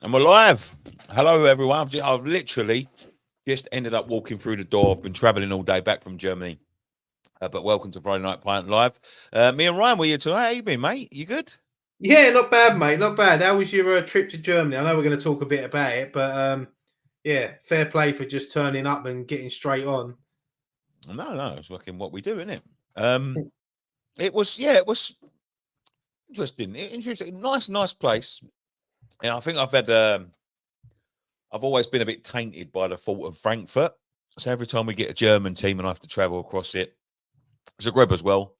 And we're live. Hello, everyone. I've literally just ended up walking through the door. I've been traveling all day back from Germany. But welcome to Friday Night Pint Live. Me and Ryan were here tonight. How you been, mate? You good? Yeah, not bad, mate. Not bad. How was your trip to Germany? I know we're going to talk a bit about it, but yeah, fair play for just turning up and getting straight on. No, it's fucking what we do, isn't it? Um, it was interesting, nice place. And I think I've always been a bit tainted by the thought of Frankfurt. So every time we get a German team and I have to travel across it, Zagreb as well.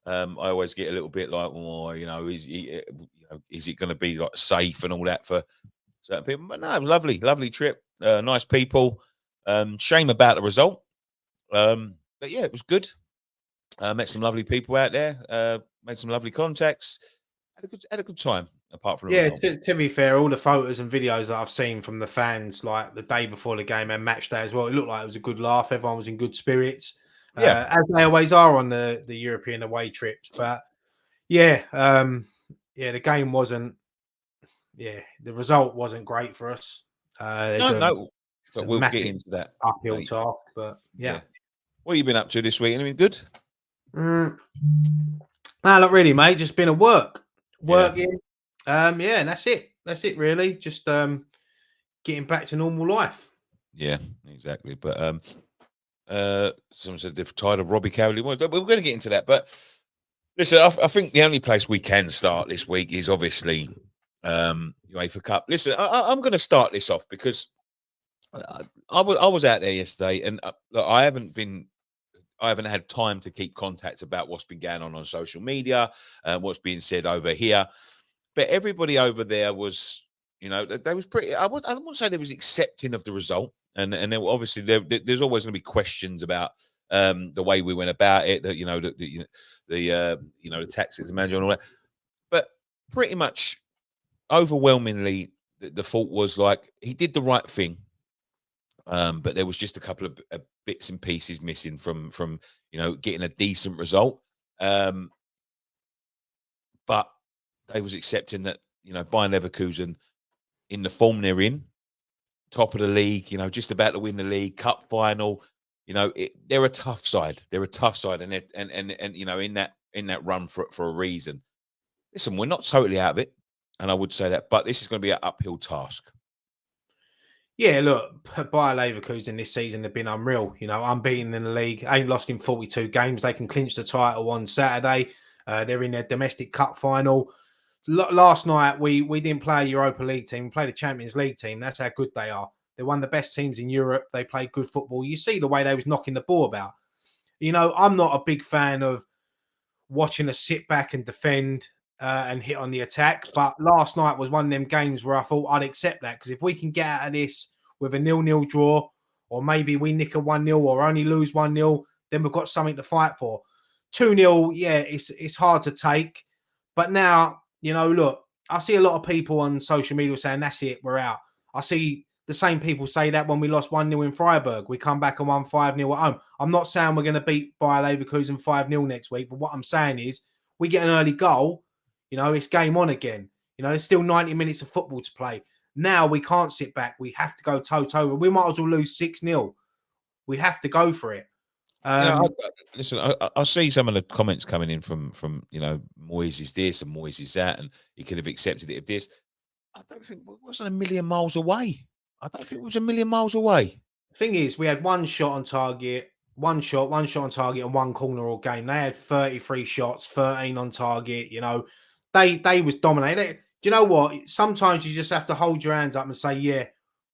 I always get a little bit like, oh, is it going to be like safe and all that for certain people? But no, it was lovely trip, nice people. Shame about the result, but yeah, it was good. Met some lovely people out there. Made some lovely contacts. Had a good time. Apart from the Yeah, result, to be fair, all the photos and videos that I've seen from the fans, like the day before the game and match day as well, it looked like it was a good laugh. Everyone was in good spirits, yeah, as they always are on the European away trips. But yeah, yeah, the game wasn't. Yeah, the result wasn't great for us. no, It's no, but a we'll get massive into that uphill later. task, but yeah. Yeah, what you been up to this week? Anything good? Mm. No, not really, mate. Just been at work, Yeah, working. Yeah, and that's it. That's it, really. Just getting back to normal life. yeah, exactly. But someone said they've tired of Robbie Cowley. We're going to get into that, but listen, I think the only place we can start this week is obviously UEFA Cup. Listen, I'm going to start this off because I was out there yesterday, and look, I haven't had time to keep contact about what's been going on social media, what's being said over here. But everybody over there was, they was pretty. I wouldn't say they was accepting of the result, and obviously there's always going to be questions about the way we went about it, that the tactics manager and all that. But pretty much overwhelmingly, the thought was like he did the right thing, but there was just a couple of bits and pieces missing from getting a decent result. Um, but they was accepting that Bayern Leverkusen in the form they're in, top of the league, just about to win the league cup final. They're a tough side. They're a tough side, and in that run for a reason. Listen, we're not totally out of it, and I would say that, but this is going to be an uphill task. Yeah, look, Bayer Leverkusen this season have been unreal. Unbeaten in the league, ain't lost in 42 games. They can clinch the title on Saturday. They're in their domestic cup final. Last night, we didn't play a Europa League team. We played a Champions League team. That's how good they are. They're one of the best teams in Europe. They play good football. You see the way they was knocking the ball about. I'm not a big fan of watching us sit back and defend and hit on the attack. But last night was one of them games where I thought I'd accept that, because if we can get out of this with a 0-0 draw, or maybe we nick a 1-0 or only lose 1-0, then we've got something to fight for. 2-0, yeah, it's hard to take. But now, look, I see a lot of people on social media saying, that's it, we're out. I see the same people say that when we lost 1-0 in Freiburg. We come back and won 5-0 at home. I'm not saying we're going to beat Bayer Leverkusen 5-0 next week, but what I'm saying is we get an early goal, it's game on again. There's still 90 minutes of football to play. Now we can't sit back. We have to go toe-to-toe. We might as well lose 6-0. We have to go for it. Listen, I see some of the comments coming in from Moyes is this and Moyes is that, and he could have accepted it if this. I don't think it wasn't a million miles away. I don't think it was a million miles away. Thing is, we had one shot on target, one shot on target, and one corner all game. They had 33 shots, 13 on target. They was dominating. Do you know what? Sometimes you just have to hold your hands up and say, yeah,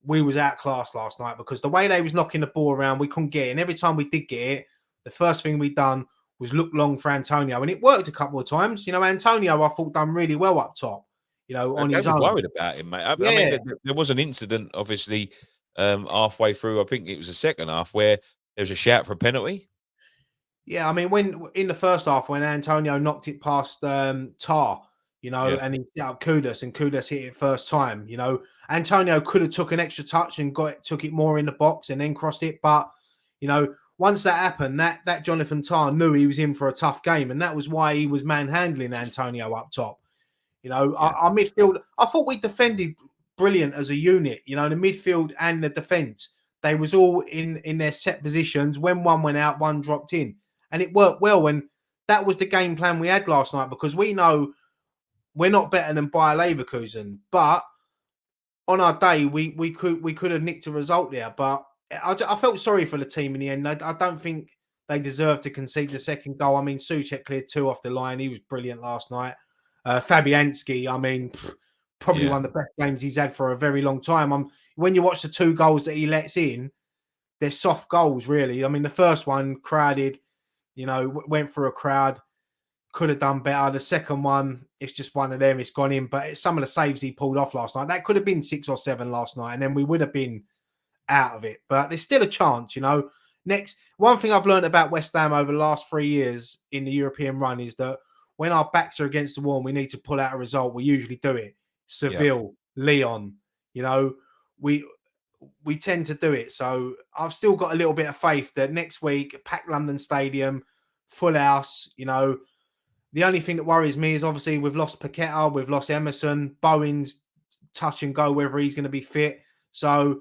we was outclassed last night, because the way they was knocking the ball around, we couldn't get it. And every time we did get it, the first thing we done was look long for Antonio. And it worked a couple of times. Antonio, I thought, done really well up top, on They his was own. worried about him, mate. I mean, Yeah. there was an incident, obviously, halfway through. I think it was the second half where there was a shout for a penalty. Yeah, I mean, when in the first half, when Antonio knocked it past Tar, Yeah, and he hit up Kudus, and Kudus hit it first time, Antonio could have took an extra touch and took it more in the box and then crossed it. But, once that happened, that Jonathan Tar knew he was in for a tough game, and that was why he was manhandling Antonio up top. yeah, Our midfield, I thought we defended brilliant as a unit. You know, the midfield and the defence, they was all in their set positions. When one went out, one dropped in, and it worked well. And that was the game plan we had last night, because we know we're not better than Bayer Leverkusen, but on our day we could have nicked a result there. But I felt sorry for the team in the end. I don't think they deserved to concede the second goal. I mean, Souček cleared 2 off the line. He was brilliant last night. Fabianski, I mean, probably one of the best games he's had for a very long time. When you watch the 2 goals that he lets in, they're soft goals, really. I mean, the first one, crowded, you know, went for a crowd, could have done better. The second one, it's just one of them. It's gone in. But some of the saves he pulled off last night, that could have been 6 or 7 last night, and then we would have been out of it. But there's still a chance, you know. One thing I've learned about West Ham over the last 3 years in the European run is that when our backs are against the wall and we need to pull out a result, we usually do it. Seville, Lyon, you know, we tend to do it. So I've still got a little bit of faith that next week, packed London Stadium, full house, you know. The only thing that worries me is obviously we've lost Paqueta, we've lost Emerson, Bowen's touch and go whether he's going to be fit. So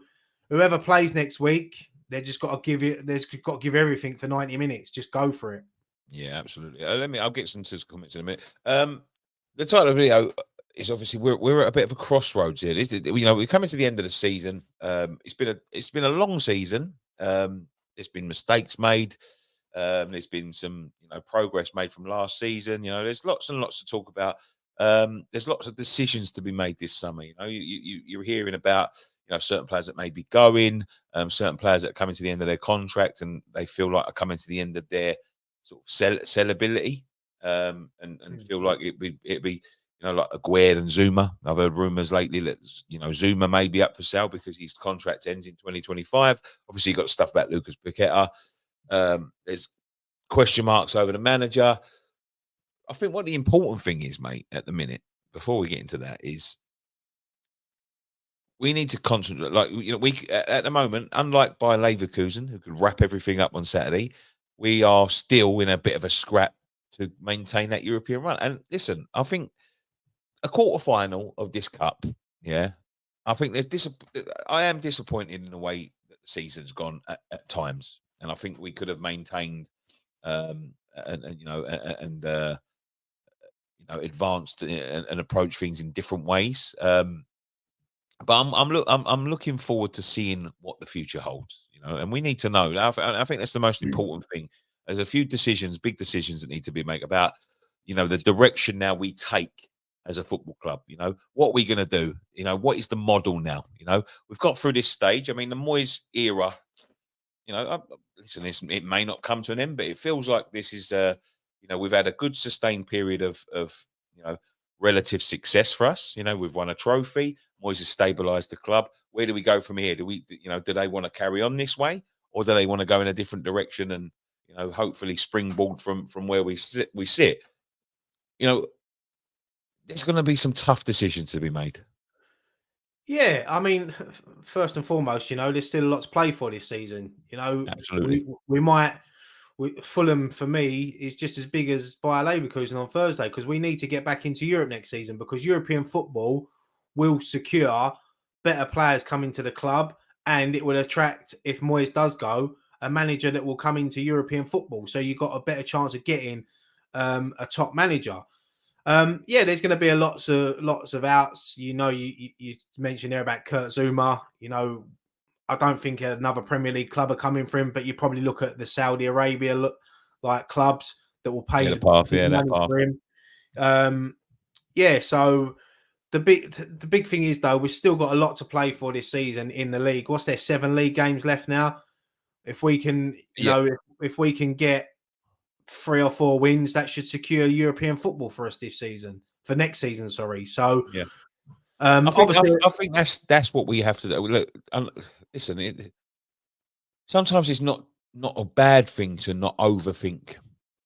whoever plays next week, they've got to give everything for 90 minutes. Just go for it. Yeah, absolutely. I'll get some comments in a minute. The title of the video is obviously we're at a bit of a crossroads here. You know, we're coming to the end of the season. It's been a long season. There's been mistakes made. There's been some, you know, progress made from last season. You know, there's lots and lots to talk about. There's lots of decisions to be made this summer. You know, you're hearing about, you know, certain players that may be going, certain players that are coming to the end of their contract and they feel like are coming to the end of their sort of sellability, and feel like it'd be, you know, like Aguerd and Zuma. I've heard rumours lately that, you know, Zuma may be up for sale because his contract ends in 2025. Obviously, you've got stuff about Lucas Paqueta. There's question marks over the manager. I think what the important thing is, mate, at the minute, before we get into that, is we need to concentrate. Like, you know, we at the moment, unlike by Leverkusen, who could wrap everything up on Saturday, we are still in a bit of a scrap to maintain that European run. And listen, I think a quarter final of this cup, yeah, I think I am disappointed in the way that the season's gone at times, and I think we could have maintained, and you know, you know, advanced and approach things in different ways. But I'm looking forward to seeing what the future holds, you know, and we need to know. I think that's the most important thing. There's a few decisions, big decisions that need to be made about, you know, the direction now we take as a football club. You know, what are we going to do? You know, what is the model now? You know, we've got through this stage. I mean, the Moyes era, you know, listen, it may not come to an end, but it feels like this is, you know, we've had a good sustained period of you know, relative success for us. You know, we've won a trophy. Moyes has stabilised the club. Where do we go from here? Do they want to carry on this way, or do they want to go in a different direction and, you know, hopefully springboard from where we sit? You know, there's going to be some tough decisions to be made. Yeah, I mean, first and foremost, you know, there's still a lot to play for this season. You know, Absolutely. Fulham for me is just as big as Bayer Leverkusen on Thursday, because we need to get back into Europe next season, because European football will secure better players coming to the club, and it will attract, if Moyes does go, a manager that will come into European football. So you've got a better chance of getting a top manager. Yeah, there's going to be lots of outs. You know, you mentioned there about Kurt Zuma. You know, I don't think another Premier League club are coming for him, but you probably look at the Saudi Arabia like clubs that will pay money for him. Yeah, so the big thing is, though, we've still got a lot to play for this season in the league. What's there, 7 league games left now? If we can, you know, if we can get 3 or 4 wins, that should secure European football for us this season, for next season. Sorry. So, Yeah. obviously, I think that's what we have to do. Look, listen, sometimes it's not a bad thing to not overthink.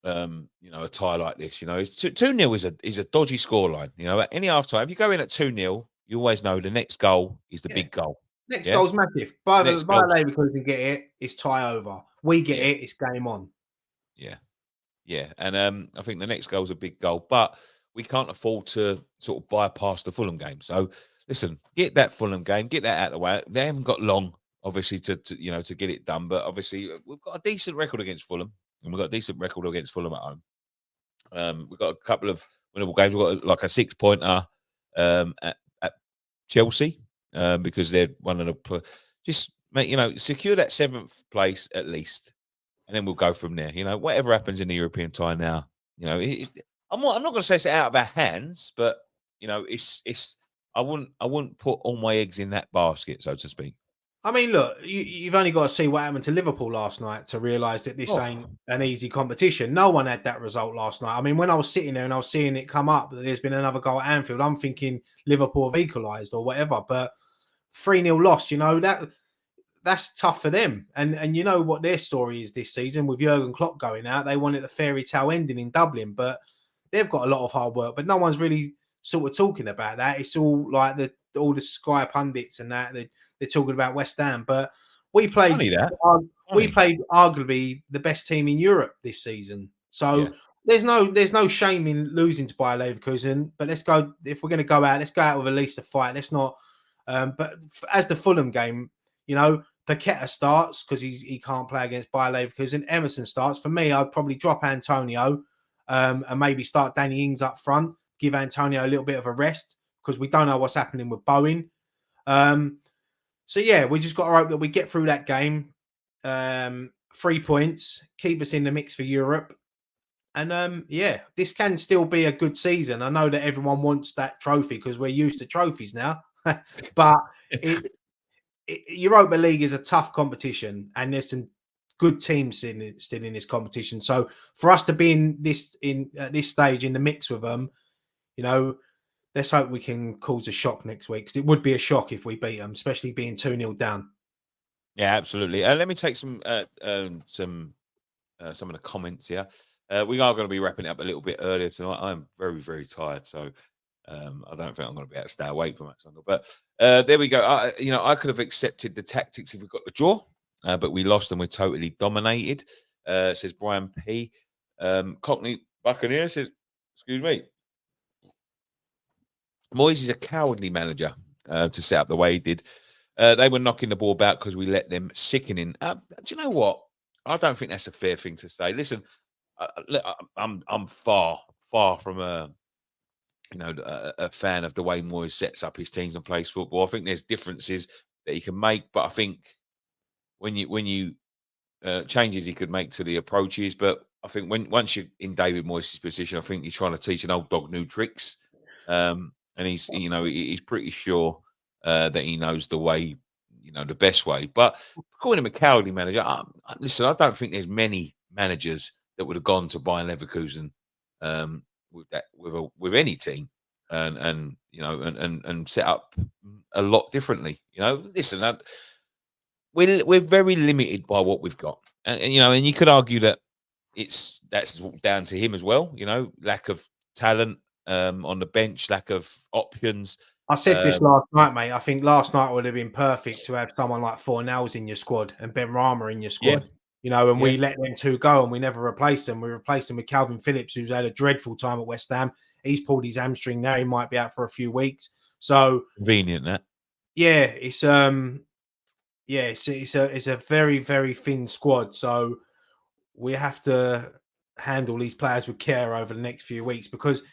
You know, a tie like this. You know, it's 2-0 is a dodgy scoreline. You know, at any half time, if you go in at 2-0, you always know the next goal is the big goal. Next goal's massive. By Leverkusen get it, it's tie over. We get it, it's game on. Yeah, and I think the next goal's a big goal, but we can't afford to sort of bypass the Fulham game. So listen, get that Fulham game, get that out of the way. They haven't got long, obviously, to get it done. But obviously, we've got a decent record against Fulham, and we've got a decent record against Fulham at home. We've got a couple of winnable games. We've got like a 6-pointer at Chelsea because they're one of the just secure that 7th place at least, and then we'll go from there. Whatever happens in the European tie now, I'm not going to say it's out of our hands, but it's I wouldn't put all my eggs in that basket, so to speak. I mean, look, you've only got to see what happened to Liverpool last night to realise that this Oh, ain't an easy competition. No one had that result last night. I mean, when I was sitting there and I was seeing it come up that there's been another goal at Anfield, I'm thinking Liverpool have equalised or whatever. But 3-0 loss, that's tough for them. And you know what their story is this season with Jurgen Klopp going out. They wanted a fairy tale ending in Dublin, but they've got a lot of hard work. But no one's really sort of talking about that. It's all like all the Sky pundits and that they're talking about West Ham. But we funny played that. we Funny. played arguably the best team in Europe this season. Yeah. So there's no shame in losing to Bayer Leverkusen. But let's go if we're going to go out. Let's go out with at least a fight. Let's not. But as the Fulham game, Paqueta starts because he can't play against Bayer Leverkusen. Emerson starts. For me, I'd probably drop Antonio and maybe start Danny Ings up front. Give Antonio a little bit of a rest because we don't know what's happening with Bowen. So yeah, we just got to hope that we get through that game. 3 points, keep us in the mix for Europe. And this can still be a good season. I know that everyone wants that trophy because we're used to trophies now. But Europa League is a tough competition, and there's some good teams still in this competition. So for us to be at this stage in the mix with them, let's hope we can cause a shock next week because it would be a shock if we beat them, especially being 2-0 down. Yeah, absolutely. Let me take some of the comments here. We are going to be wrapping up a little bit earlier tonight. I'm very, very tired, so I don't think I'm going to be able to stay awake for much longer. But there we go. I could have accepted the tactics if we got the draw, but we lost and we're totally dominated. Says Brian P. Cockney Buccaneer says, "Excuse me, Moyes is a cowardly manager to set up the way he did. They were knocking the ball about because we let them sickening. Do you know what? I don't think that's a fair thing to say. Listen, I'm far from a fan of the way Moyes sets up his teams and plays football. I think there's differences that he can make, but I think when you changes he could make to the approaches, but I think once you're in David Moyes' position, I think you're trying to teach an old dog new tricks. And he's pretty sure that he knows the way, the best way. But calling him a cowardly manager, listen, I don't think there's many managers that would have gone to Bayern Leverkusen with any team and set up a lot differently. Listen, we're very limited by what we've got, and you could argue that that's down to him as well. Lack of talent on the bench, lack of options. I said this last night, mate. I think last night would have been perfect to have someone like Fornals in your squad and Ben Rama in your squad. Yeah. We let them two go and we never replaced them. We replaced them with Calvin Phillips, who's had a dreadful time at West Ham. He's pulled his hamstring now. He might be out for a few weeks. So convenient that. Yeah, it's a very, very thin squad. So we have to handle these players with care over the next few weeks because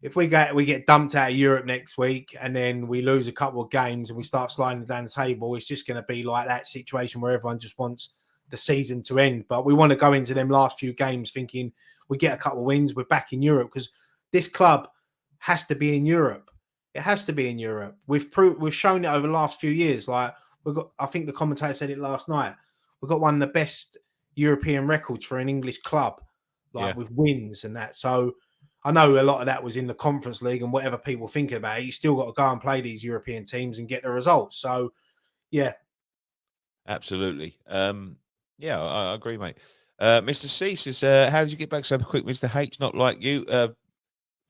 if we get dumped out of Europe next week and then we lose a couple of games and we start sliding down the table, it's just going to be like that situation where everyone just wants the season to end. But we want to go into them last few games thinking we get a couple of wins, we're back in Europe because this club has to be in Europe. It has to be in Europe. We've shown it over the last few years. Like I think the commentator said it last night. We've got one of the best European records for an English club, with wins and that. So I know a lot of that was in the Conference League and whatever people thinking about it. You still got to go and play these European teams and get the results. So, yeah. Absolutely. I agree, mate. Mr. C says, how did you get back so quick, Mr. H? Not like you.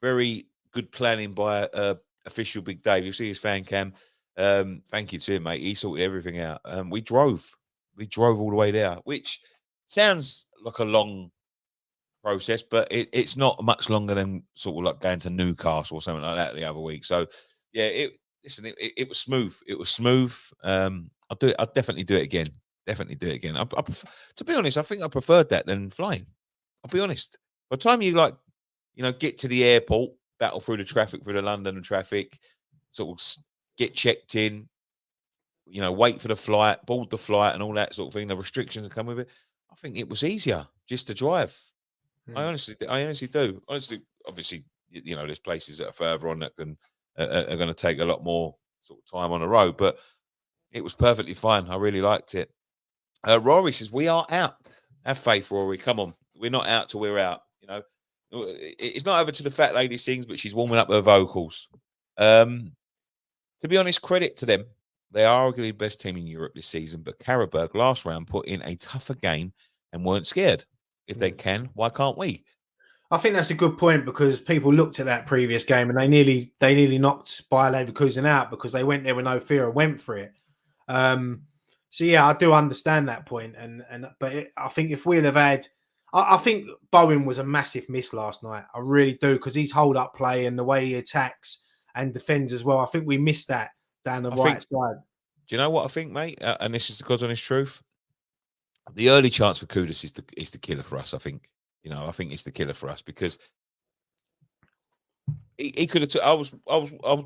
Very good planning by official Big Dave. You see his fan cam. Thank you to him, mate. He sorted everything out. We drove all the way there, which sounds like a long process, but it's not much longer than sort of like going to Newcastle or something like that the other week. So yeah, listen, it was smooth. It was smooth. I'll do it. I'll definitely do it again. Definitely do it again. To be honest, I think I preferred that than flying. I'll be honest. By the time you get to the airport, battle through the traffic, through the London traffic, sort of get checked in, wait for the flight, board the flight, and all that sort of thing. The restrictions that come with it. I think it was easier just to drive. I honestly do. Honestly, obviously, there's places that are further on that are going to take a lot more sort of time on the road, but it was perfectly fine. I really liked it. Rory says, "We are out. Have faith, Rory. Come on, we're not out till we're out." It's not over to the fat lady sings, but she's warming up her vocals. To be honest, credit to them. They are arguably the best team in Europe this season, but Karabakh last round put in a tougher game and weren't scared. If they can, why can't we? I think that's a good point because people looked at that previous game and they nearly knocked Bayer Leverkusen out because they went there with no fear and went for it. So yeah, I do understand that point, I think if we'd have had, I think Bowen was a massive miss last night. I really do, because his hold up play and the way he attacks and defends as well. I think we missed that down the right side. Do you know what I think, mate? And this is the God's honest truth. The early chance for Kudus is the killer for us. I think. I think it's the killer for us because he could have. I was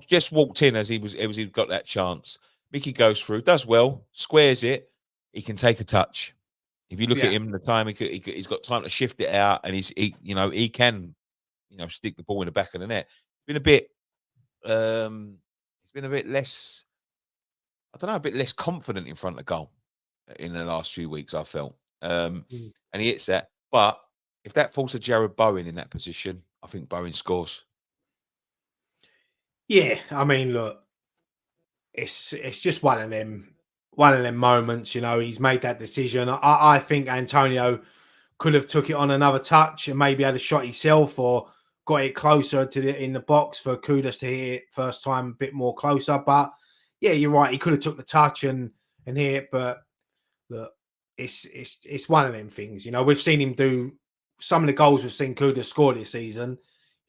just walked in as he got that chance. Mickey goes through, does well, squares it. He can take a touch. If you look at him, the time he's got time to shift it out, and he can, stick the ball in the back of the net. It's been a bit less. I don't know, a bit less confident in front of goal in the last few weeks. I felt, and he hits that. But if that falls to Jared Bowen in that position, I think Bowen scores. Yeah, I mean, look, it's just one of them moments. He's made that decision. I think Antonio could have took it on another touch and maybe had a shot himself or got it closer in the box for Kudus to hit it first time a bit more closer. But yeah, you're right. He could have took the touch and hit it. But look, it's one of them things. We've seen him do some of the goals we've seen Kudus score this season.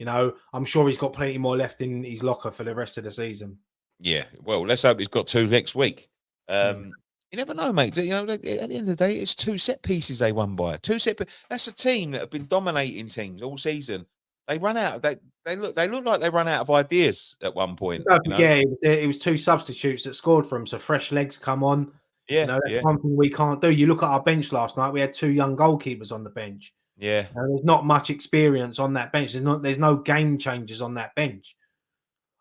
I'm sure he's got plenty more left in his locker for the rest of the season. Yeah, well, let's hope he's got 2 next week. You never know, mate. At the end of the day, it's 2 set pieces they won by. That's a team that have been dominating teams all season. They run out. They look like they run out of ideas at one point. Yeah, it was 2 substitutes that scored for him, so fresh legs come on. Yeah, that's one thing we can't do. You look at our bench last night. We had 2 young goalkeepers on the bench. Yeah, there's not much experience on that bench. There's no game changers on that bench.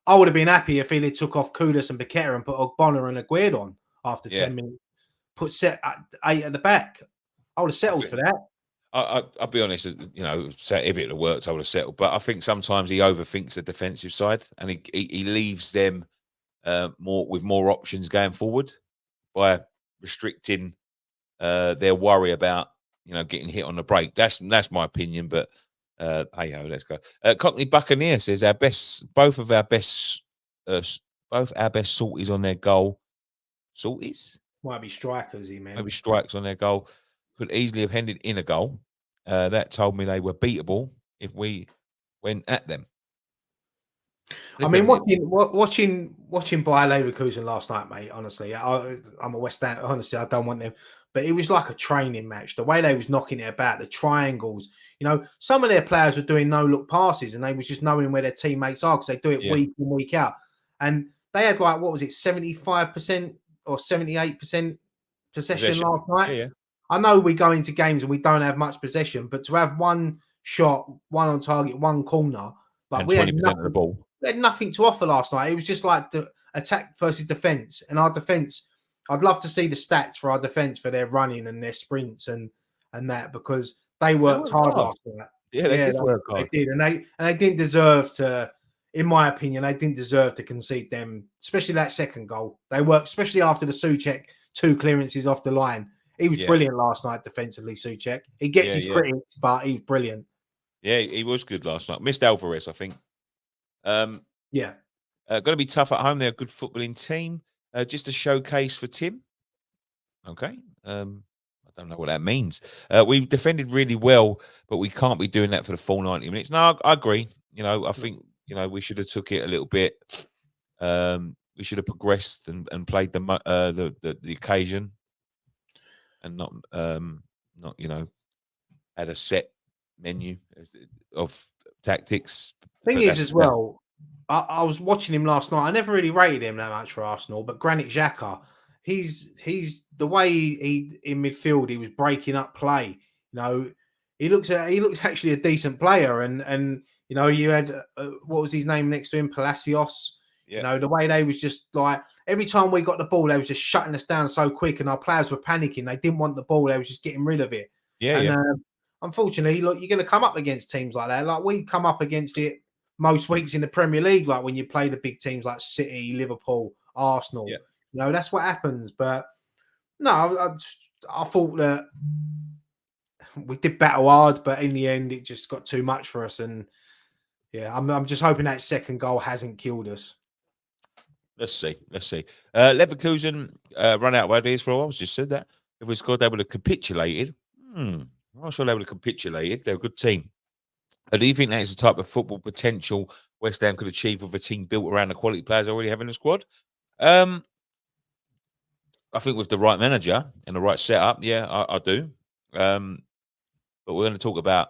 I would have been happy if he took off Kudus and Paqueta and put Ogbonna and Aguirre on after 10 minutes. Put set 8 at the back. I would have settled for that. I'll be honest. If it had worked, I would have settled. But I think sometimes he overthinks the defensive side, and he leaves them with more options going forward by restricting their worry about getting hit on the break. That's my opinion, but hey ho, let's go. Cockney Buccaneer says both our best salties on their goal. Salties might be strikers, he meant. Maybe strikes on their goal could easily have ended in a goal. That told me they were beatable if we went at them. I mean, watching Bayer Leverkusen last night, mate. Honestly, I'm a West Ham. Honestly, I don't want them, but it was like a training match. The way they was knocking it about, the triangles. Some of their players were doing no look passes, and they was just knowing where their teammates are because they do it week in, week out. And they had 75% or 78% possession last night. Yeah. I know we go into games and we don't have much possession, but to have one shot, one on target, one corner, and 20% of the ball. We had nothing to offer last night. It was just like the attack versus defense. And our defense, I'd love to see the stats for our defense for their running and their sprints and that, because they worked hard last night. Yeah, they did work hard. They did. And they didn't deserve to, in my opinion, they didn't deserve to concede them, especially that second goal. They worked, especially after the Souček 2 clearances off the line. He was brilliant last night defensively, Souček. He gets his critics, but he's brilliant. Yeah, he was good last night. Missed Alvarez, I think. Going to be tough at home. They're a good footballing team. Just a showcase for Tim. Okay. I don't know what that means. We defended really well, but we can't be doing that for the full 90 minutes. No, I agree. I think we should have took it a little bit. we should have progressed and played the occasion, and not had a set menu of tactics. Thing But is, that's as well, I was watching him last night. I never really rated him that much for Arsenal, but Granit Xhaka, he's the way he in midfield, he was breaking up play. You know, he looks actually a decent player, and you had what was his name next to him, Palacios. yeah, The way they was just like every time we got the ball, they was just shutting us down so quick, and our players were panicking. They didn't want the ball; they was just getting rid of it. yeah, And yeah. unfortunately, look, you're going to come up against teams like that. Like we come up against it most weeks in the Premier League, like when you play the big teams like City, Liverpool, Arsenal. Yeah. That's what happens. But no, I thought that we did battle hard, but in the end, it just got too much for us. And yeah, I'm just hoping that second goal hasn't killed us. Let's see. Leverkusen run out of ideas for a while. I just said that. If we scored, they would have capitulated. I'm not sure they would have capitulated. They're a good team. Do you think that is the type of football potential West Ham could achieve with a team built around the quality players already have in the squad? I think with the right manager and the right setup, yeah, I do. But we're going to talk about,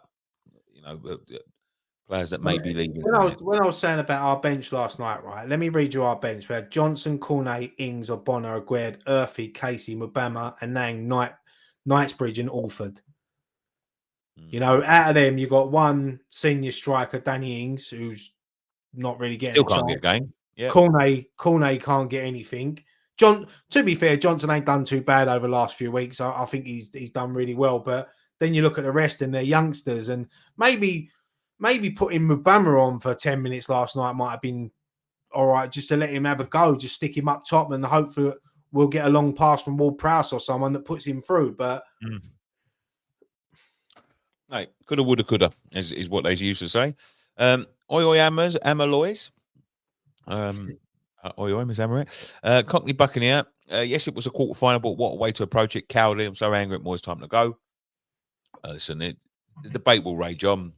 players that may be leaving. When I was saying about our bench last night, right? Let me read you our bench. We had Johnson, Cornet, Ings, Obonna, Aguerd, Earthy, Casey, Mubama, Anang, Knightsbridge, and Alford. Out of them, you got one senior striker, Danny Ings, who's not really getting Still can't get a game. Yeah. Cornet can't get anything. To be fair, Johnson ain't done too bad over the last few weeks. I think he's done really well. But then you look at the rest and they're youngsters, and maybe putting Mubama on for 10 minutes last night might have been all right, just to let him have a go, just stick him up top, and hopefully we'll get a long pass from Ward-Prowse or someone that puts him through. But no, coulda, woulda, coulda is what they used to say. Oi Amaloys. Oi Miss Amaret. Cockney Buccaneer. Yes, it was a quarter final, but what a way to approach it. Cowardly. I'm so angry at Moyes. Time to go. Listen, the debate will rage on.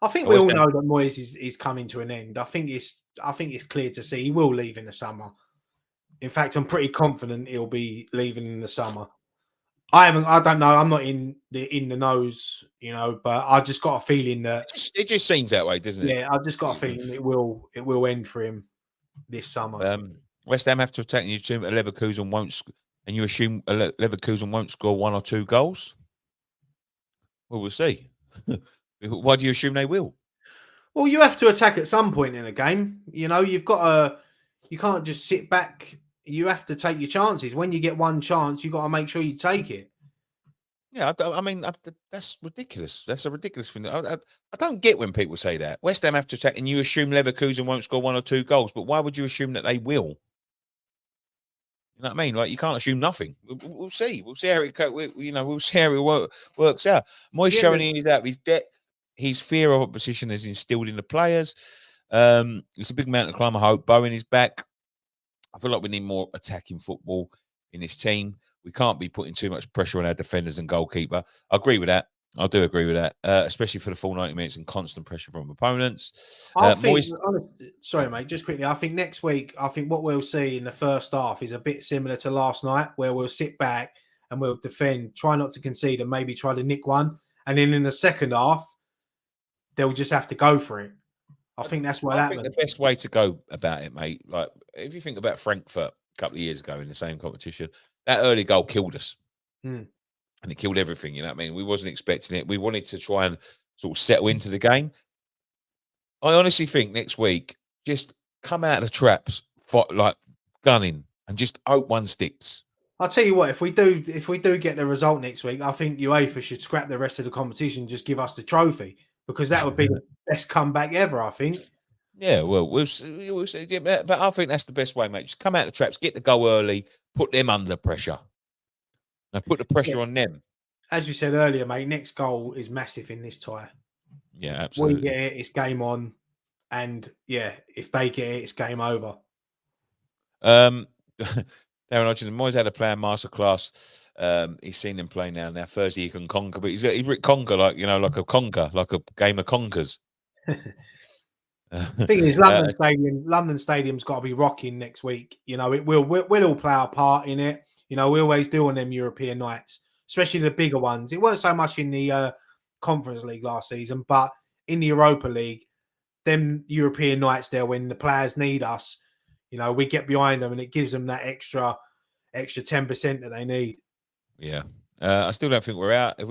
I think we all know that Moyes is coming to an end. I think it's clear to see he will leave in the summer. In fact, I'm pretty confident he'll be leaving in the summer. I don't know. I'm not in the nose, but I just got a feeling that it just seems that way, doesn't it? Yeah, I just got a feeling it will end for him this summer. West Ham have to attack, and you assume Leverkusen won't, and you assume Leverkusen won't score 1 or 2 goals. Well, we'll see. Why do you assume they will? Well, you have to attack at some point in a game. You can't just sit back. You have to take your chances. When you get one chance, you got to make sure you take it. Yeah, I mean, that's ridiculous. That's a ridiculous thing. I don't get when people say that. West Ham have to attack, and you assume Leverkusen won't score 1 or 2 goals. But why would you assume that they will? You know what I mean? Like, you can't assume nothing. We'll see. We'll see how we'll see how it works out. Moyes showing he's out of his depth. His fear of opposition is instilled in the players. It's a big mountain to climb. I hope Bowen is back. I feel like we need more attacking football in this team. We can't be putting too much pressure on our defenders and goalkeeper. I agree with that. I do agree with that, especially for the full 90 minutes and constant pressure from opponents. Sorry, mate, just quickly. I think next week, what we'll see in the first half is a bit similar to last night, where we'll sit back and we'll defend, try not to concede, and maybe try to nick one. And then in the second half, they'll just have to go for it. I think that's what happened. I think the best way to go about it, mate, like if you think about Frankfurt a couple of years ago in the same competition, that early goal killed us. And it killed everything, you know what I mean? We wasn't expecting it. We wanted to try and sort of settle into the game. I honestly think next week, just come out of the traps, like gunning, and just hope one sticks. I'll tell you what, if we do get the result next week, I think UEFA should scrap the rest of the competition and just give us the trophy, because that would be the best comeback ever, I think. Yeah, well, we'll see. But I think that's the best way, mate. Just come out of the traps, get the goal early, put them under pressure. Now put the pressure on them. As you said earlier, mate, next goal is massive in this tie. Yeah, absolutely. We get it, it's game on. And yeah, if they get it, it's game over. Darren Hodgson, Moyes had a player masterclass. He's seen them play now. Now Thursday he can conquer, but he's conquer like a conquer, like a game of conkers. Thing is, London Stadium's got to be rocking next week. You know, we'll all play our part in it. You know, we always do on them European nights, especially the bigger ones. It weren't so much in the Conference League last season, but in the Europa League, them European nights there when the players need us, you know, we get behind them and it gives them that extra 10% that they need. Yeah. I still don't think we're out. If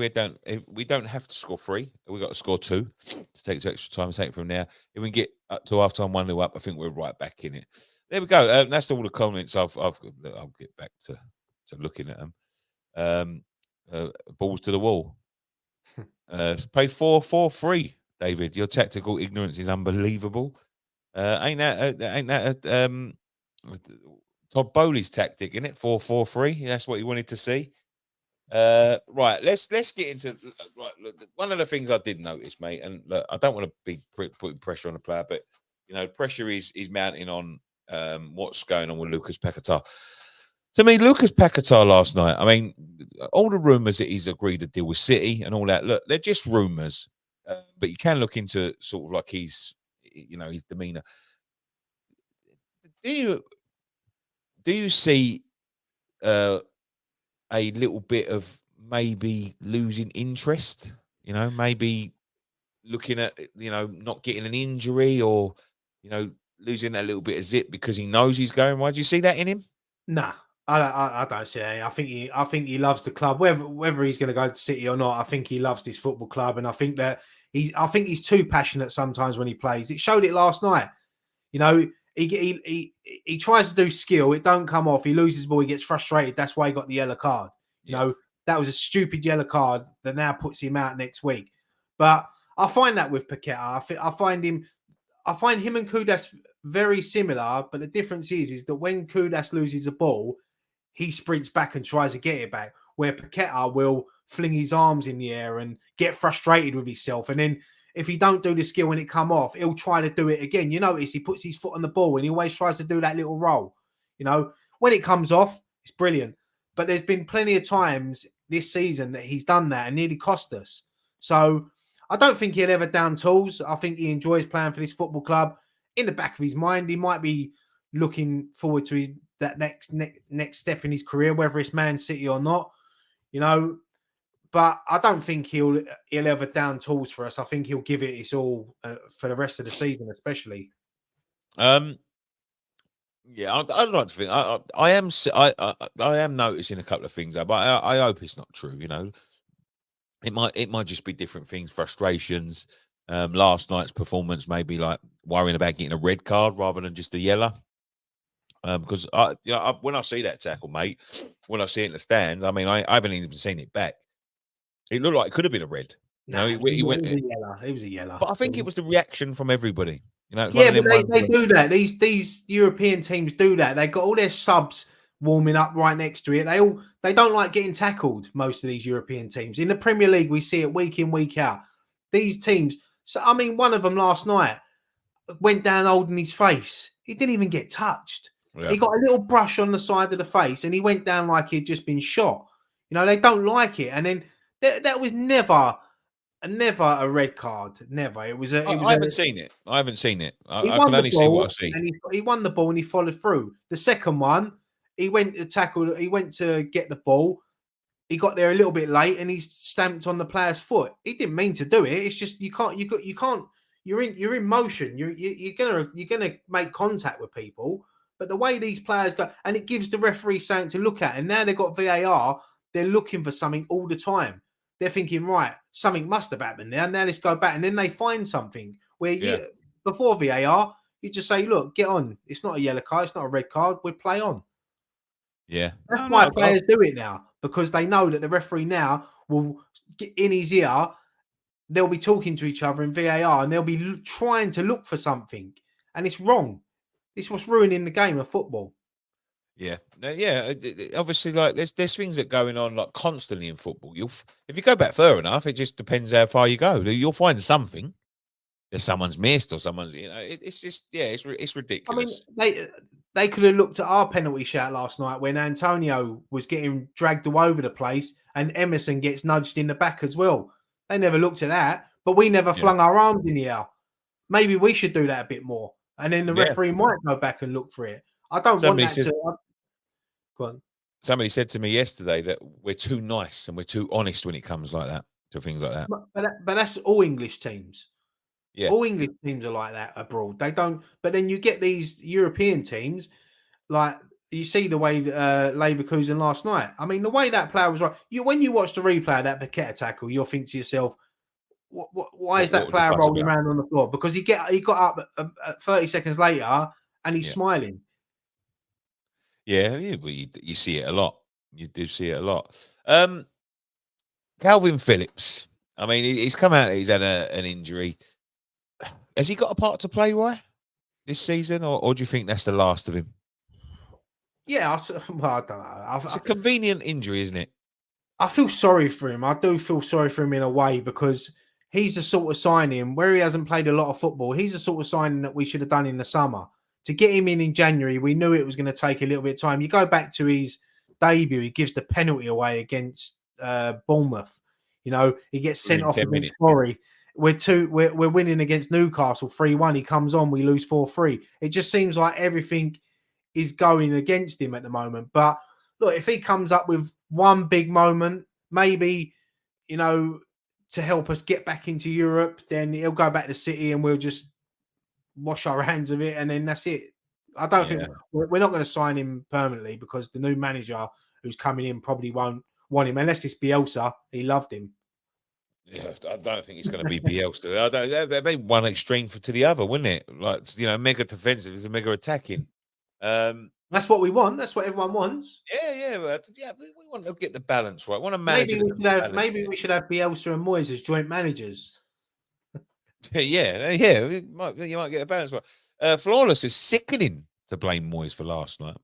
we don't have to score 3, we've got to score 2 to take to extra time and take it from there. If we can get up to half time 1-0 up, I think we're right back in it. There we go. That's all the comments I'll get back to looking at them. Balls to the wall. Played 4-4-3, David. Your tactical ignorance is unbelievable. Ain't that Todd Bowley's tactic, isn't it? 4-4-3. That's what he wanted to see. Right, let's get into right. Look, one of the things I did notice, mate, and look, I don't want to be putting pressure on the player, but you know, pressure is mounting on what's going on with Lucas Paquetá. To me, Lucas Paquetá last night, I mean, all the rumours that he's agreed to deal with City and all that, look, they're just rumours, but you can look into sort of like his demeanour. Do you see a little bit of maybe losing interest, you know, maybe looking at, you know, not getting an injury or, you know, losing that little bit of zip because he knows he's going wide? Do you see that in him? Nah, I don't see it. I think he loves the club, whether he's going to go to City or not. I think he loves this football club, and I think he's too passionate sometimes when he plays. It showed it last night. You know, he tries to do skill, it don't come off. He loses the ball, he gets frustrated. That's why he got the yellow card. You know, that was a stupid yellow card that now puts him out next week. But I find that with Paquetá, I find him and Kudus very similar, but the difference is that when Kudus loses the ball, he sprints back and tries to get it back, where Paquetá will fling his arms in the air and get frustrated with himself. And then if he don't do the skill when it come off, he'll try to do it again. You notice he puts his foot on the ball and he always tries to do that little roll. You know, when it comes off, it's brilliant. But there's been plenty of times this season that he's done that and nearly cost us. So I don't think he'll ever down tools. I think he enjoys playing for this football club. In the back of his mind, he might be looking forward to that next step in his career, whether it's Man City or not. You know, but I don't think he'll ever down tools for us. I think he'll give it his all for the rest of the season, especially. Yeah, I'd like to think I am noticing a couple of things, though, but I hope it's not true. You know, it might just be different things, frustrations. Last night's performance, maybe like worrying about getting a red card rather than just a yellow. Because when I see that tackle, mate, when I see it in the stands, I mean, I haven't even seen it back. It looked like it could have been a red. No, he went. It was a yellow. But I think it was the reaction from everybody. You know, yeah, but they do that. These European teams do that. They got all their subs warming up right next to it. They don't like getting tackled. Most of these European teams in the Premier League, we see it week in, week out. These teams. So I mean, one of them last night went down holding his face. He didn't even get touched. Yeah. He got a little brush on the side of the face, and he went down like he'd just been shot. You know, they don't like it. And then that was never a red card. Never. I haven't seen it. I can only see what I see. And he won the ball and he followed through. The second one, he went to tackle. He went to get the ball. He got there a little bit late and he stamped on the player's foot. He didn't mean to do it. It's just you can't. You're in motion. You're gonna make contact with people. But the way these players go, and it gives the referee something to look at. And now they've got VAR. They're looking for something all the time. They're thinking, right, something must have happened there. Now let's go back. And then they find something where before VAR, you just say, look, get on. It's not a yellow card. It's not a red card. We play on. Yeah. That's why players do it now, because they know that the referee now will get in his ear. They'll be talking to each other in VAR and they'll be trying to look for something. And it's wrong. It's what's ruining the game of football. Yeah, obviously, like there's things that are going on like constantly in football. If you go back far enough, it just depends how far you go. You'll find something that someone's missed or someone's, you know, it's just it's ridiculous. I mean, they could have looked at our penalty shout last night when Antonio was getting dragged all over the place and Emerson gets nudged in the back as well. They never looked at that, but we never flung our arms in the air. maybe we should do that a bit more, and then the Yeah. referee might go back and look for it. I don't want Somebody that said to. Go on. somebody said to me yesterday that we're too nice and we're too honest when it comes like that to things like that. But that's all English teams. Yeah. All English teams are like that abroad. They don't. But then you get these European teams, like you see the way Leverkusen last night. I mean, the way that player was right. When you watch the replay of that Paqueta tackle, you'll think to yourself, why is What that was the player fuss rolling about? around on the floor? Because he got up 30 seconds later and he's Yeah. smiling. Yeah, well, you see it a lot. You do see it a lot. Calvin Phillips. I mean, he's come out. He's had an injury. Has he got a part to play, right, this season, or do you think that's the last of him? Yeah, well, I don't know. It's a convenient injury, isn't it? I feel sorry for him. I do feel sorry for him in a way because he's the sort of signing where he hasn't played a lot of football. He's the sort of signing that we should have done in the summer. To get him in January, we knew it was going to take a little bit of time. You go back to his debut, he gives the penalty away against Bournemouth. You know, he gets sent Within off 10 against minutes. Corey. We're winning against Newcastle 3-1. He comes on, we lose 4-3. It just seems like everything is going against him at the moment. But look, if he comes up with one big moment, maybe, you know, to help us get back into Europe, then he'll go back to City and we'll just wash our hands of it. And then that's it. I don't think we're not going to sign him permanently because the new manager who's coming in probably won't want him unless it's Bielsa. He loved him. Yeah, I don't think it's going to be Bielsa. I don't. That'd be one extreme to the other, wouldn't it? Like, mega defensive is a mega attacking. That's what we want. That's what everyone wants. Yeah. We want to get the balance right. We want a manager. Maybe we should have Bielsa and Moyes as joint managers. Yeah. You might get a balance right. Flawless is sickening to blame Moyes for last night.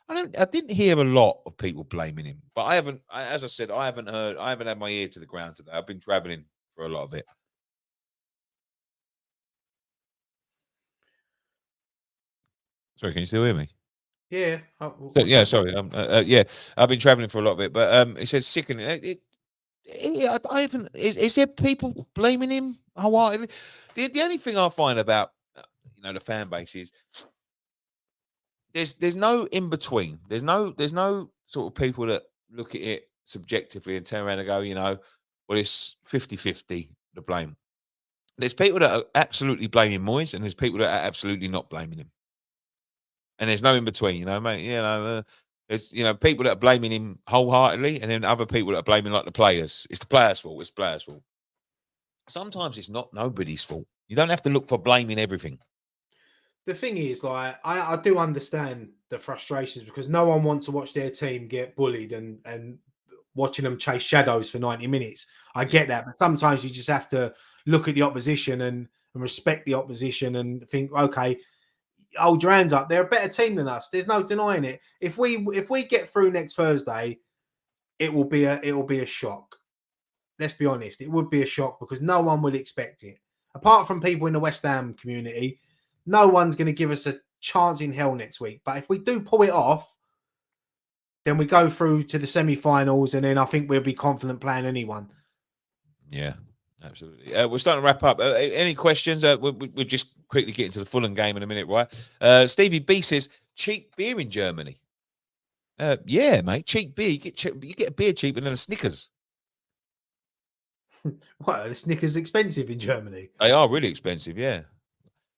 I didn't hear a lot of people blaming him, but as I said, I haven't had my ear to the ground today. I've been traveling for a lot of it. Sorry, can you still hear me? Yeah. Sorry. I've been traveling for a lot of it, but it says sickening. I haven't. Is there people blaming him wholeheartedly? The only thing I find about the fan base is there's no in between. There's no sort of people that look at it subjectively and turn around and go, well, it's 50-50 the blame. There's people that are absolutely blaming Moyes, and there's people that are absolutely not blaming him. And there's no in between, mate. There's people that are blaming him wholeheartedly, and then other people that are blaming like the players. It's the players' fault. It's the players' fault. Sometimes it's not nobody's fault. You don't have to look for blaming everything. The thing is, like, I do understand the frustrations because no one wants to watch their team get bullied and watching them chase shadows for 90 minutes. I get that, but sometimes you just have to look at the opposition and respect the opposition and think, okay, hold your hands up. They're a better team than us. There's no denying it. If we get through next Thursday, it will be a shock. Let's be honest. It would be a shock because no one would expect it. Apart from people in the West Ham community, no one's going to give us a chance in hell next week. But if we do pull it off, then we go through to the semi-finals, and then I think we'll be confident playing anyone. Yeah, absolutely. We're starting to wrap up. Any questions? We'll just quickly get into the Fulham game in a minute, right? Stevie B says, cheap beer in Germany. Yeah, mate, cheap beer. You get a beer cheaper than a Snickers. What, the Snickers expensive in Germany? They are really expensive, yeah.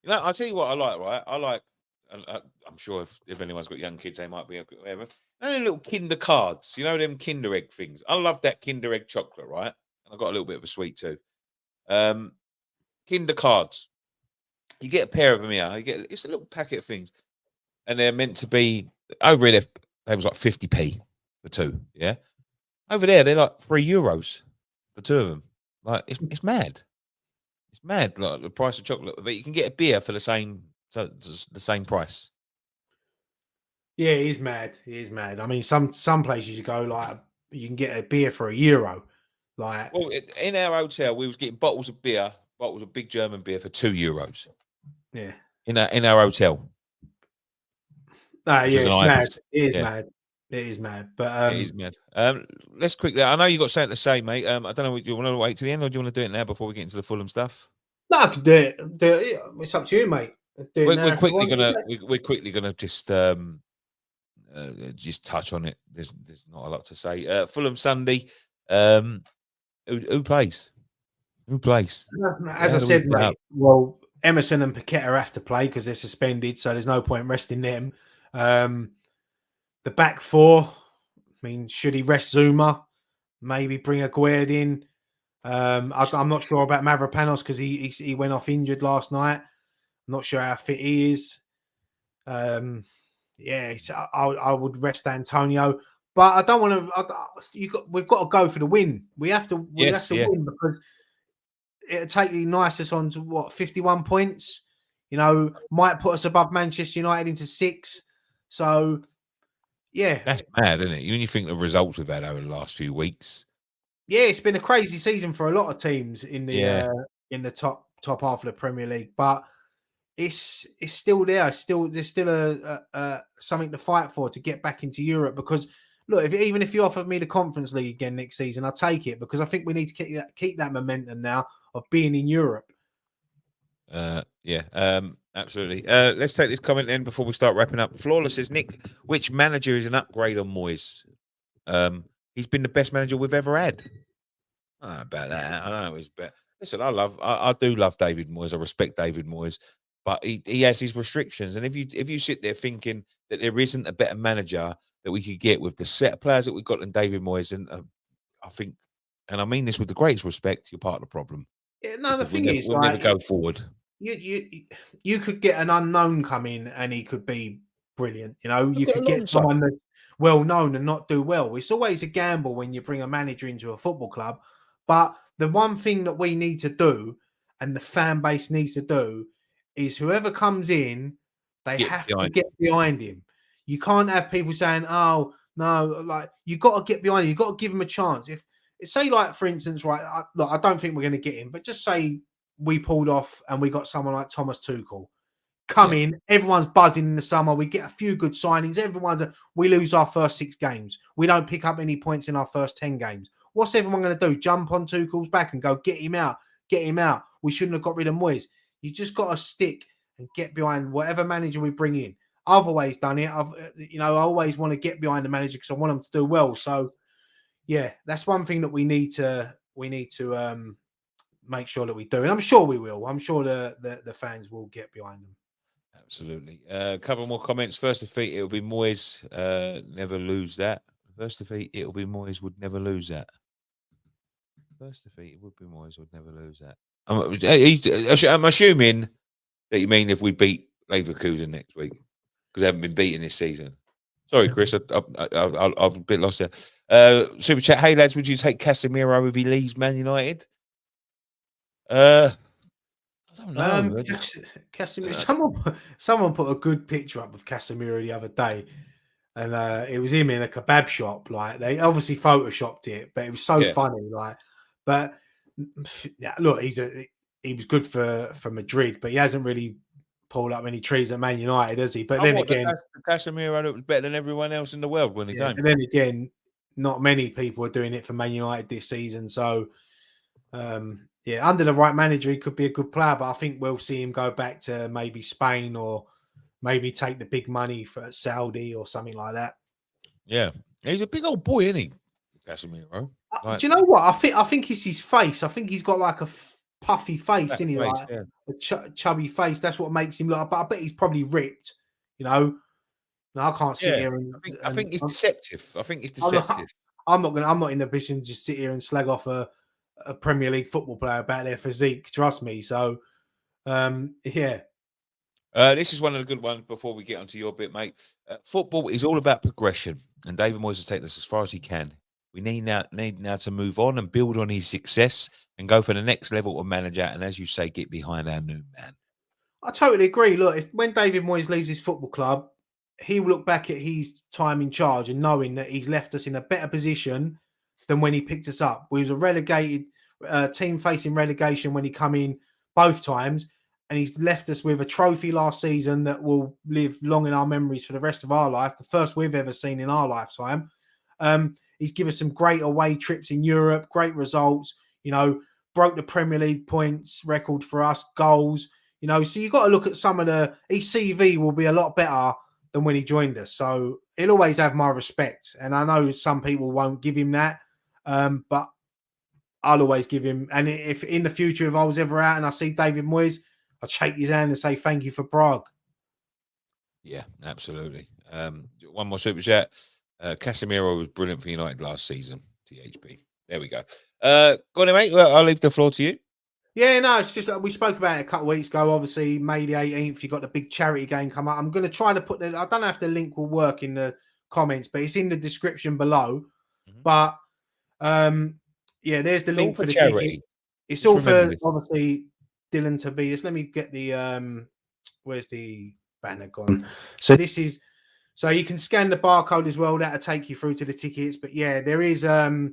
I'll tell you what I like, right? I like, I'm sure if anyone's got young kids, they might be whatever. Little Kinder cards, them Kinder egg things. I love that Kinder egg chocolate, right? And I've got a little bit of a sweet too. Kinder cards. You get a pair of them here. It's a little packet of things, and they're meant to be over there. They was like 50p for two. Yeah, over there they're like €3 for two of them. Like it's mad. It's mad, like the price of chocolate, but you can get a beer for the same price. Yeah, it is mad. It is mad. I mean, some places you go, like, you can get a beer for €1. Like, well, in our hotel, we was getting bottles of big German beer for €2. Yeah, in our hotel. Yeah, it's mad. It is mad. It is mad. But it is mad. Let's quickly. I know you got something to say, mate. I don't know. Do you want to wait to the end, or do you want to do it now before we get into the Fulham stuff? No, I could do it. It's up to you, mate. Do it now We're if you quickly want. gonna we're quickly gonna just touch on it. There's not a lot to say. Fulham Sunday. Um, who plays? Who plays? As I How do we said, set up? mate, well, Emerson and Paqueta have to play because they're suspended, so there's no point resting them. Um, the back four, I mean, should he rest Zuma? Maybe bring a Guerd in. I'm not sure about Mavropanos because he went off injured last night. I'm not sure how fit he is. Yeah, I would rest Antonio, but I don't want to. We've got to go for the win. We have to Yes, yeah. win because it'll take the nicest on to what 51 points. You know, might put us above Manchester United into 6. So yeah, That's mad, isn't it? When you think the results we've had over the last few weeks. yeah, it's been a crazy season for a lot of teams Yeah. in the top half of the Premier League, but it's still there. There's still a something to fight for to get back into Europe. Because look, even if you offered me the Conference League again next season, I'll take it because I think we need to keep that momentum now of being in Europe. Yeah, absolutely. Let's take this comment then before we start wrapping up. Flawless says, Nick, which manager is an upgrade on Moyes? He's been the best manager we've ever had. I don't know about that. I don't know. He's better. Listen, I do love David Moyes. I respect David Moyes, but he has his restrictions. And if you sit there thinking that there isn't a better manager that we could get with the set of players that we've got than David Moyes, and I think, and I mean this with the greatest respect, you're part of the problem Yeah, no, the because thing is, we'll never like, go forward. you could get an unknown come in and he could be brilliant. You know, you Look at could get Alonso. someone that's well known and not do well. It's always a gamble when you bring a manager into a football club. But the one thing that we need to do and the fan base needs to do is whoever comes in, they Get have to behind. get behind him. You can't have people saying, "Oh no," like you got to get behind him. You got to give him a chance. If say, like for instance, right? Look, I don't think we're going to get him, but just say we pulled off and we got someone like Thomas Tuchel come Yeah. in. Everyone's buzzing in the summer. We get a few good signings. We lose our first 6 games. We don't pick up any points in our first 10 games. What's everyone going to do? Jump on Tuchel's back and go get him out. Get him out. We shouldn't have got rid of Moyes. You just got to stick and get behind whatever manager we bring in. I've always done it. I always want to get behind the manager because I want them to do well. So yeah, that's one thing that we need to make sure that we do, and I'm sure we will. I'm sure the fans will get behind them. Absolutely. A couple more comments. First defeat, it'll be Moyes. Never lose that. First defeat, it'll be Moyes. Would never lose that. First defeat, it would be Moyes. Would never lose that. I'm assuming that you mean if we beat Leverkusen next week because they haven't been beaten this season. Sorry, Chris. I'm a bit lost there. Super chat. Hey lads, would you take Casemiro if he leaves Man United? I don't know. Casemiro. Someone put a good picture up of Casemiro the other day, and it was him in a kebab shop. Like they obviously photoshopped it, but it was so Yeah. funny. Like, but yeah, look, he was good for Madrid, but he hasn't really pulled up any trees at Man United, has he? But then again, the Casemiro that was better than everyone else in the world when he yeah, came. and then again, not many people are doing it for Man United this season. So yeah, under the right manager, he could be a good player, but I think we'll see him go back to maybe Spain or maybe take the big money for Saudi or something like that. Yeah, he's a big old boy, isn't he, Casemiro? Like, Do you know what? I think it's his face. I think he's got like a puffy face, isn't he? face, Like yeah. a chubby face. That's what makes him look. But I bet he's probably ripped. You know, no, I can't sit Yeah, here and I think it's deceptive. I think it's I'm deceptive. I'm not in a position to just sit here and slag off a Premier League football player about their physique. Trust me. So, yeah. This is one of the good ones before we get onto your bit, mate. Football is all about progression, and David Moyes has taken us as far as he can. We need now to move on and build on his success and go for the next level of manager. And as you say, get behind our new man. I totally agree. Look, when David Moyes leaves his football club, he will look back at his time in charge and knowing that he's left us in a better position than when he picked us up. We was a relegated team facing relegation when he come in both times, and he's left us with a trophy last season that will live long in our memories for the rest of our life. The first we've ever seen in our lifetime. He's given us some great away trips in Europe, great results. You know, broke the Premier League points record for us, goals. You know, so you've got to look at some of his CV will be a lot better than when he joined us. So he'll always have my respect. And I know some people won't give him that, but I'll always give him. And if in the future, if I was ever out and I see David Moyes, I'll shake his hand and say thank you for Prague. Yeah, absolutely. One more super chat. Casemiro was brilliant for United last season. THP. There we go. Go on, mate. Well, I'll leave the floor to you. Yeah, no, it's just we spoke about it a couple of weeks ago. Obviously, May the 18th, you got the big charity game come up. I'm going to try to put I don't know if the link will work in the comments, but it's in the description below. Mm-hmm. But yeah, there's the link for the charity. ticket. It's all for obviously Dylan to be this. Let me get the where's the banner gone? So this is so you can scan the barcode as well. That'll take you through to the tickets. But yeah, there is a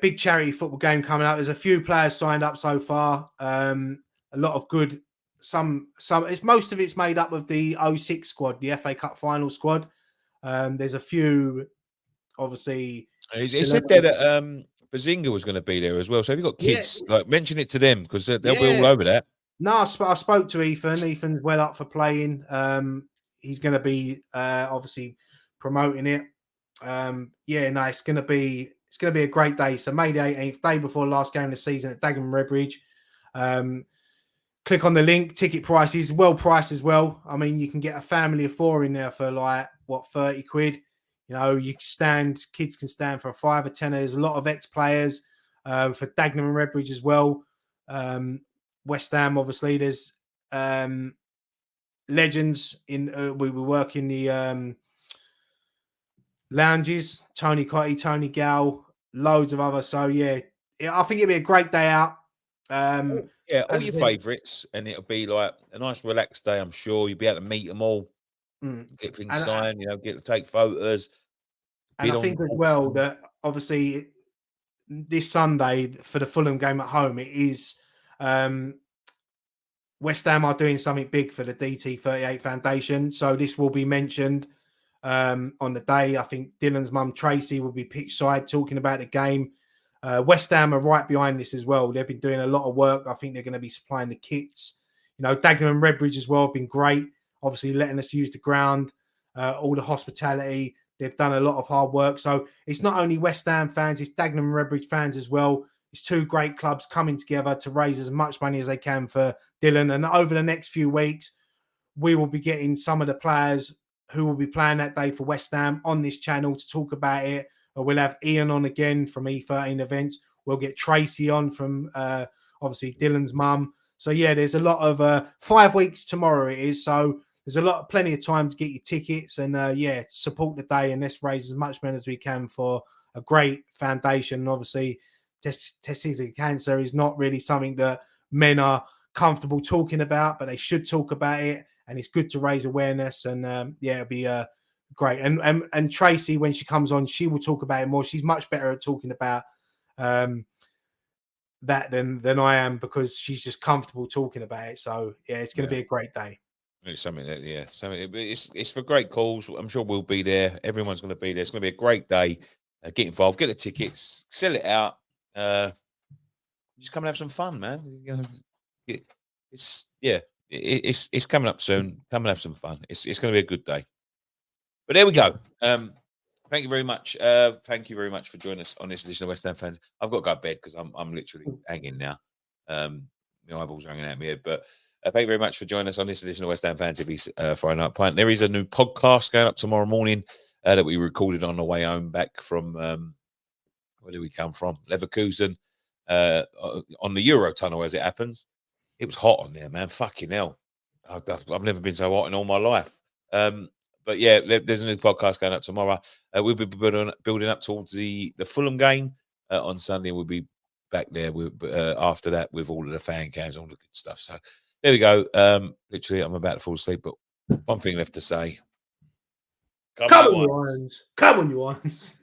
big charity football game coming up. There's a few players signed up so far. A lot of good. Some. It's most of it's made up of the 06 squad, the FA Cup final squad. There's a few, obviously. He said there that Bazinga was going to be there as well. So have you got kids? Yeah. Like mention it to them because they'll be all over that. No, I spoke to Ethan. Ethan's well up for playing. He's going to be obviously promoting it. It's going to be. It's going to be a great day. So May the 18th, day before the last game of the season at Dagenham Redbridge. Click on the link. Ticket prices well priced as well. I mean, you can get a family of 4 in there for like 30 quid. You know, kids can stand for a 5 or 10. There's a lot of ex-players for Dagenham and Redbridge as well. West Ham, obviously, there's legends in. We work in the lounges. Tony Cotty, Tony Gow, loads of others. So yeah, I think it'll be a great day out. All your favourites, and it'll be like a nice relaxed day. I'm sure you'll be able to meet them all, get things signed, get to take photos. And I think as well that obviously this Sunday for the Fulham game at home, it is West Ham are doing something big for the DT38 Foundation. So this will be mentioned on the day. I think Dylan's mum Tracy will be pitch side talking about the game. West Ham are right behind this as well. They've been doing a lot of work. I think they're going to be supplying the kits. Dagenham and Redbridge as well have been great. Obviously letting us use the ground, all the hospitality. They've done a lot of hard work. So it's not only West Ham fans, it's Dagenham and Redbridge fans as well. It's 2 great clubs coming together to raise as much money as they can for Dylan. And over the next few weeks, we will be getting some of the players who will be playing that day for West Ham on this channel to talk about it. We'll have Ian on again from E13 Events. We'll get Tracy on from obviously Dylan's mum. So yeah, there's a lot of 5 weeks tomorrow it is. So there's plenty of time to get your tickets and support the day, and let's raise as much money as we can for a great foundation. And obviously, testicular cancer is not really something that men are comfortable talking about, but they should talk about it, and it's good to raise awareness. And it'll be great. And Tracy, when she comes on, she will talk about it more. She's much better at talking about that than I am, because she's just comfortable talking about it. So yeah, it's going to be a great day. It's something that it's for great cause. I'm sure we'll be there. Everyone's going to be there. It's going to be a great day. Get involved, get the tickets, sell it out. Just come and have some fun, man. It's coming up soon. Come and have some fun. It's going to be a good day. But there we go. Thank you very much. Thank you very much for joining us on this edition of West Ham Fans. I've got to go to bed because I'm literally hanging now. My eyeballs are hanging out of my head. But thank you very much for joining us on this edition of West Ham Fans TV's Friday Night Pint. There is a new podcast going up tomorrow morning that we recorded on the way home back from where did we come from? Leverkusen, on the Eurotunnel as it happens. It was hot on there, man. Fucking hell. I've never been so hot in all my life. But yeah, there's a new podcast going up tomorrow. We'll be building up towards the Fulham game on Sunday. We'll be back there after that with all of the fan cams, all the good stuff. So there we go. Literally, I'm about to fall asleep, but one thing left to say. Come on, you irons. Come on, you irons.